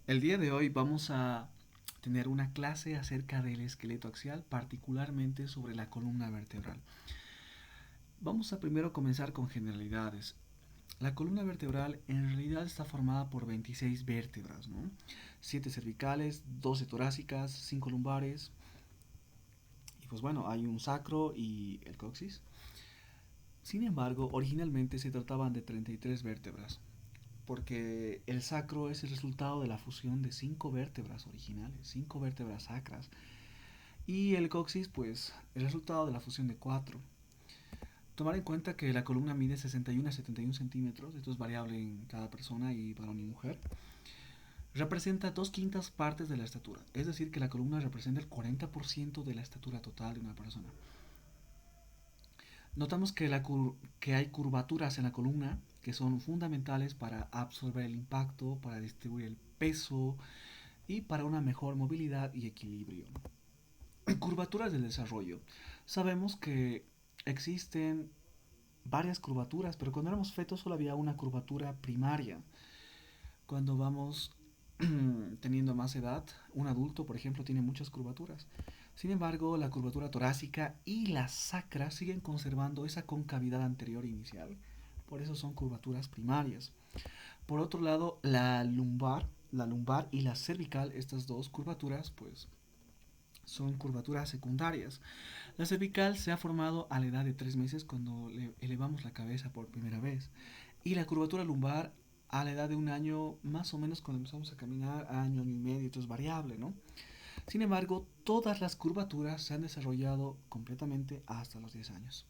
El día de hoy vamos a tener una clase acerca del esqueleto axial, particularmente sobre la columna vertebral. Vamos a primero comenzar con generalidades. La columna vertebral en realidad está formada por 26 vértebras, ¿no? 7 cervicales, 12 torácicas, 5 lumbares, y pues bueno, hay un sacro y el coxis. Sin embargo, originalmente se trataban de 33 vértebras, porque el sacro es el resultado de la fusión de 5 vértebras originales, 5 vértebras sacras, y el coxis, pues, el resultado de la fusión de 4. Tomar en cuenta que la columna mide 61 a 71 centímetros, esto es variable en cada persona y varón y mujer. Representa 2/5 partes de la estatura, es decir, que la columna representa el 40% de la estatura total de una persona. Notamos que hay curvaturas en la columna que son fundamentales para absorber el impacto, para distribuir el peso y para una mejor movilidad y equilibrio. Curvaturas del desarrollo. Sabemos que existen varias curvaturas, pero cuando éramos fetos solo había una curvatura primaria. Cuando vamos teniendo más edad, un adulto, por ejemplo, tiene muchas curvaturas. Sin embargo, la curvatura torácica y la sacra siguen conservando esa concavidad anterior inicial. Por eso son curvaturas primarias. Por otro lado, la lumbar y la cervical, estas dos curvaturas, pues son curvaturas secundarias. La cervical se ha formado a la edad de 3 meses cuando elevamos la cabeza por primera vez. Y la curvatura lumbar a la edad de un año, más o menos cuando empezamos a caminar, año, año y medio, esto es variable, ¿no? Sin embargo, todas las curvaturas se han desarrollado completamente hasta los 10 años.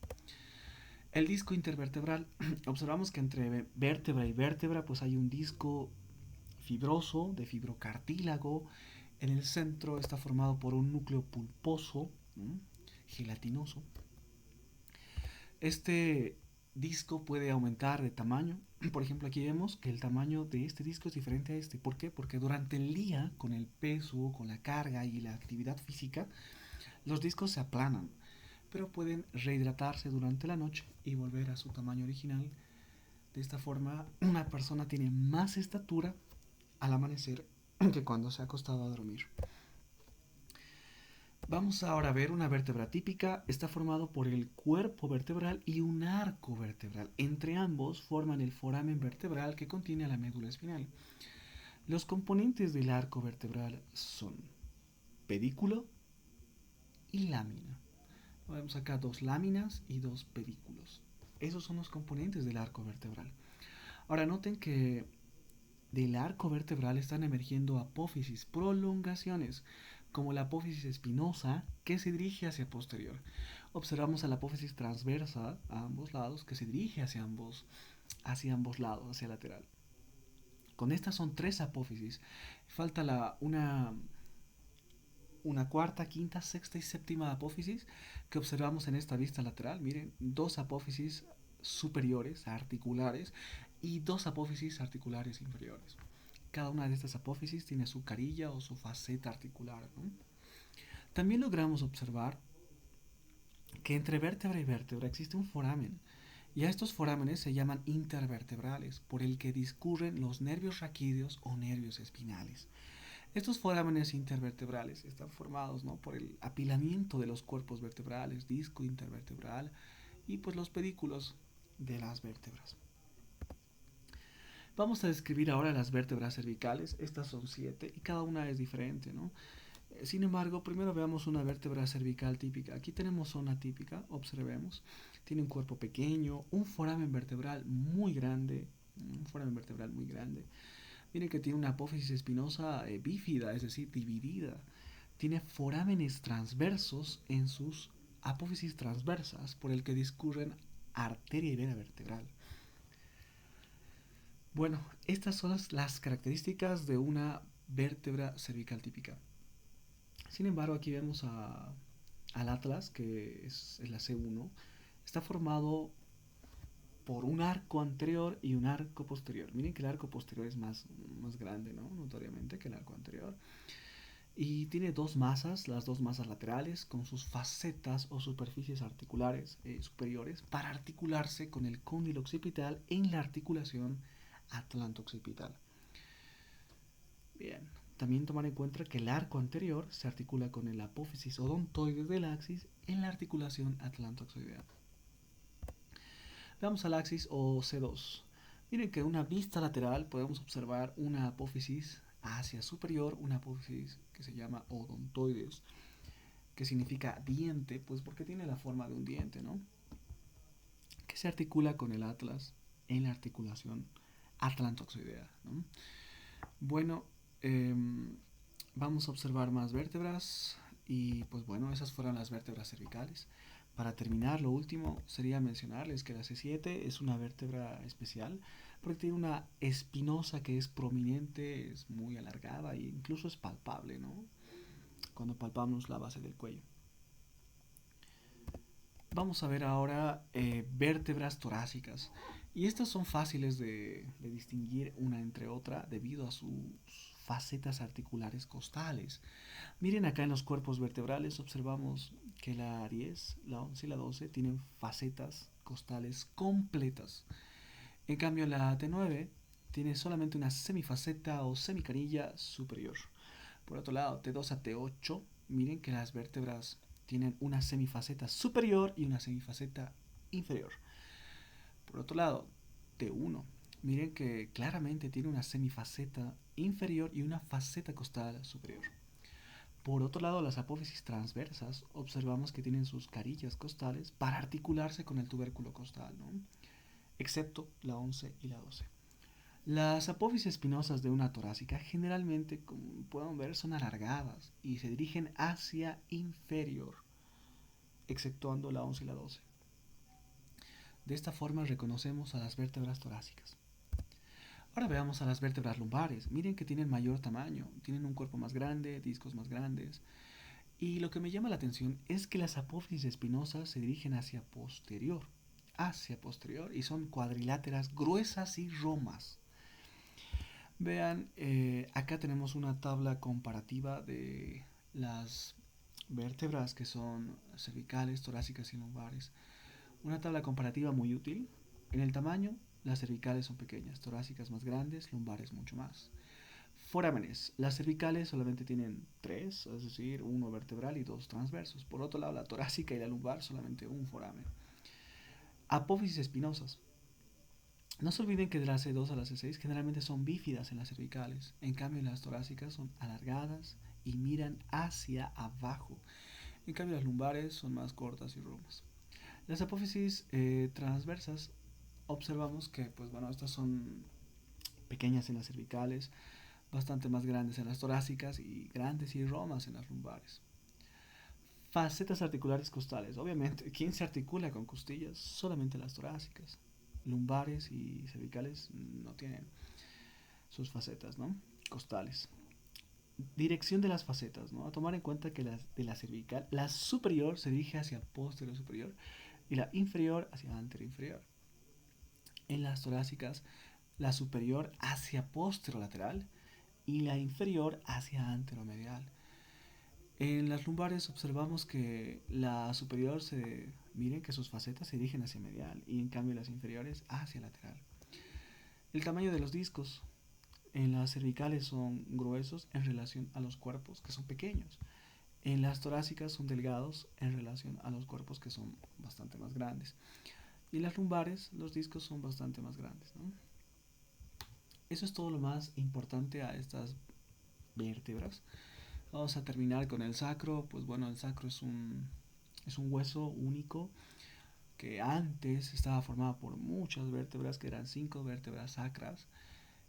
El disco intervertebral, observamos que entre vértebra y vértebra pues hay un disco fibroso, de fibrocartílago. En el centro está formado por un núcleo pulposo, gelatinoso. Este disco puede aumentar de tamaño. Por ejemplo, aquí vemos que el tamaño de este disco es diferente a este. ¿Por qué? Porque durante el día, con el peso, con la carga y la actividad física, los discos se aplanan, pero pueden rehidratarse durante la noche y volver a su tamaño original. De esta forma, una persona tiene más estatura al amanecer que cuando se ha acostado a dormir. Vamos ahora a ver una vértebra típica. Está formado por el cuerpo vertebral y un arco vertebral. Entre ambos forman el foramen vertebral que contiene a la médula espinal. Los componentes del arco vertebral son pedículo y lámina. Vemos acá dos láminas y dos pedículos. Esos son los componentes del arco vertebral. Ahora noten que del arco vertebral están emergiendo apófisis, prolongaciones, como la apófisis espinosa que se dirige hacia posterior. Observamos a la apófisis transversa a ambos lados que se dirige hacia ambos lados, hacia lateral. Con estas son tres apófisis. Falta una cuarta, quinta, sexta y séptima apófisis que observamos en esta vista lateral. Miren, dos apófisis superiores, articulares, y dos apófisis articulares inferiores. Cada una de estas apófisis tiene su carilla o su faceta articular, ¿no? También logramos observar que entre vértebra y vértebra existe un foramen, y a estos forámenes se llaman intervertebrales, por el que discurren los nervios raquídeos o nervios espinales. Estos forámenes intervertebrales están formados, ¿no?, por el apilamiento de los cuerpos vertebrales, disco intervertebral y pues los pedículos de las vértebras. Vamos a describir ahora las vértebras cervicales. Estas son 7 y cada una es diferente, ¿no? Sin embargo, primero veamos una vértebra cervical típica. Aquí tenemos zona típica, observemos. Tiene un cuerpo pequeño, un foramen vertebral muy grande, Miren que tiene una apófisis espinosa bífida, es decir, dividida. Tiene forámenes transversos en sus apófisis transversas por el que discurren arteria y vena vertebral. Bueno, estas son las características de una vértebra cervical típica. Sin embargo, aquí vemos al atlas, que es la C1. Está formado por un arco anterior y un arco posterior. Miren que el arco posterior es más grande, ¿no?, notoriamente, que el arco anterior. Y tiene dos masas, las dos masas laterales, con sus facetas o superficies articulares superiores para articularse con el cóndilo occipital en la articulación atlanto-occipital. Bien, También tomar en cuenta que el arco anterior se articula con el apófisis odontoides del axis en la articulación atlantoxoidea. Veamos al axis o C2. Miren que en una vista lateral podemos observar una apófisis hacia superior, una apófisis que se llama odontoides, que significa diente, pues porque tiene la forma de un diente, ¿no? Que se articula con el atlas en la articulación atlantoxoidea, ¿no? Bueno, eh, vamos a observar más vértebras y pues bueno, esas fueron las vértebras cervicales. Para terminar, lo último sería mencionarles que la C7 es una vértebra especial porque tiene una espinosa que es prominente, es muy alargada e incluso es palpable, ¿no? Cuando palpamos la base del cuello. Vamos a ver ahora vértebras torácicas. Y estas son fáciles de distinguir una entre otra debido a sus facetas articulares costales. Miren acá en los cuerpos vertebrales observamos que la 10, la 11 y la 12 tienen facetas costales completas. En cambio la T9 tiene solamente una semifaceta o semicanilla superior. Por otro lado, T2 a T8, miren que las vértebras tienen una semifaceta superior y una semifaceta inferior. Por otro lado, T1, miren que claramente tiene una semifaceta inferior y una faceta costal superior. Por otro lado, las apófisis transversas observamos que tienen sus carillas costales para articularse con el tubérculo costal, ¿no? Excepto la 11 y la 12. Las apófisis espinosas de una torácica generalmente, como pueden ver, son alargadas y se dirigen hacia inferior, exceptuando la 11 y la 12. De esta forma reconocemos a las vértebras torácicas. Ahora veamos a las vértebras lumbares. Miren que tienen mayor tamaño, tienen un cuerpo más grande, discos más grandes. Y lo que me llama la atención es que las apófisis espinosas se dirigen hacia posterior y son cuadriláteras gruesas y romas. Vean, acá tenemos una tabla comparativa de las vértebras que son cervicales, torácicas y lumbares. Una tabla comparativa muy útil. En el tamaño, las cervicales son pequeñas, torácicas más grandes, lumbares mucho más. Forámenes. Las cervicales solamente tienen 3, es decir, uno vertebral y 2 transversos. Por otro lado, la torácica y la lumbar solamente un foramen. Apófisis espinosas. No se olviden que de la C2 a la C6 generalmente son bífidas en las cervicales. En cambio, las torácicas son alargadas y miran hacia abajo. En cambio, las lumbares son más cortas y rumas. Las apófisis transversas observamos que, pues bueno, estas son pequeñas en las cervicales, bastante más grandes en las torácicas y grandes y romas en las lumbares. Facetas articulares costales. Obviamente, ¿quién se articula con costillas? Solamente las torácicas. Lumbares y cervicales no tienen sus facetas, ¿no? Costales. Dirección de las facetas, ¿no? A tomar en cuenta que de la cervical, la superior se dirige hacia posterior superior y la inferior hacia anterior inferior. En las torácicas, la superior hacia posterolateral y la inferior hacia anteromedial. En las lumbares observamos que la superior miren que sus facetas se dirigen hacia medial y en cambio las inferiores hacia lateral. El tamaño de los discos en las cervicales son gruesos en relación a los cuerpos que son pequeños. En las torácicas son delgados en relación a los cuerpos que son bastante más grandes. Y en las lumbares los discos son bastante más grandes, ¿no? Eso es todo lo más importante a estas vértebras. Vamos a terminar con el sacro. Pues bueno, el sacro es un hueso único que antes estaba formado por muchas vértebras, que eran 5 vértebras sacras.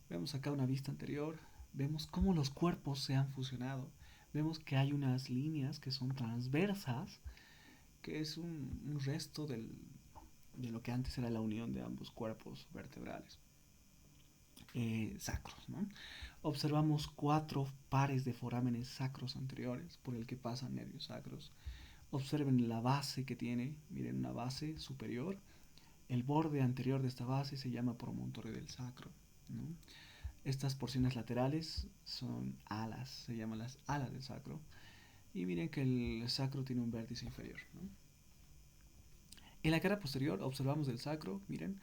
Vemos acá una vista anterior, vemos cómo los cuerpos se han fusionado. Vemos que hay unas líneas que son transversas, que es un resto de lo que antes era la unión de ambos cuerpos vertebrales sacros, ¿no? Observamos 4 pares de forámenes sacros anteriores por el que pasan nervios sacros. Observen la base que tiene, miren una base superior. El borde anterior de esta base se llama promontorio del sacro, ¿no? Estas porciones laterales son alas, se llaman las alas del sacro. Y miren que el sacro tiene un vértice inferior, ¿no? En la cara posterior observamos del sacro, miren,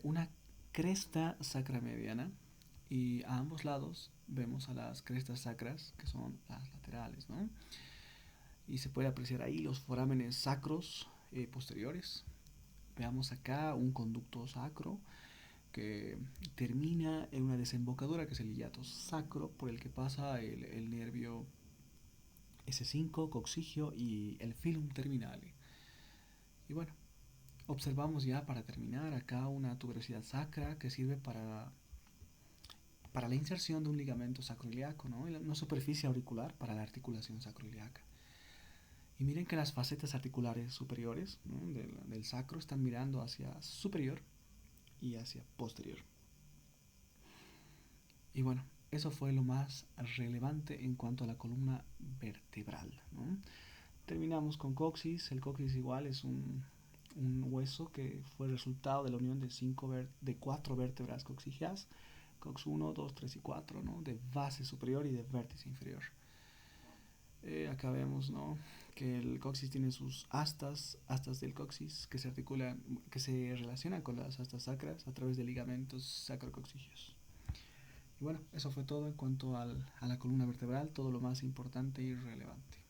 una cresta sacra mediana y a ambos lados vemos a las crestas sacras, que son las laterales, ¿no? Y se puede apreciar ahí los forámenes sacros posteriores. Veamos acá un conducto sacro que termina en una desembocadura que es el hiato sacro por el que pasa el nervio S5, coxigio y el filum terminale. Y bueno, observamos ya para terminar acá una tuberosidad sacra que sirve para la inserción de un ligamento sacroiliaco, ¿no? En una superficie auricular para la articulación sacroiliaca. Y miren que las facetas articulares superiores, ¿no?, del sacro están mirando hacia superior y hacia posterior. Y bueno, eso fue lo más relevante en cuanto a la columna vertebral, ¿no? Terminamos con coxis. El coxis igual es un hueso que fue resultado de la unión de cuatro vértebras coxigeas, cox 1, 2, 3 y 4, ¿no?, de base superior y de vértice inferior. Acá vemos, ¿no?, que el coxis tiene sus astas del coxis que se relacionan con las astas sacras a través de ligamentos sacrocoxigios. Y bueno, eso fue todo en cuanto a la columna vertebral, todo lo más importante y relevante.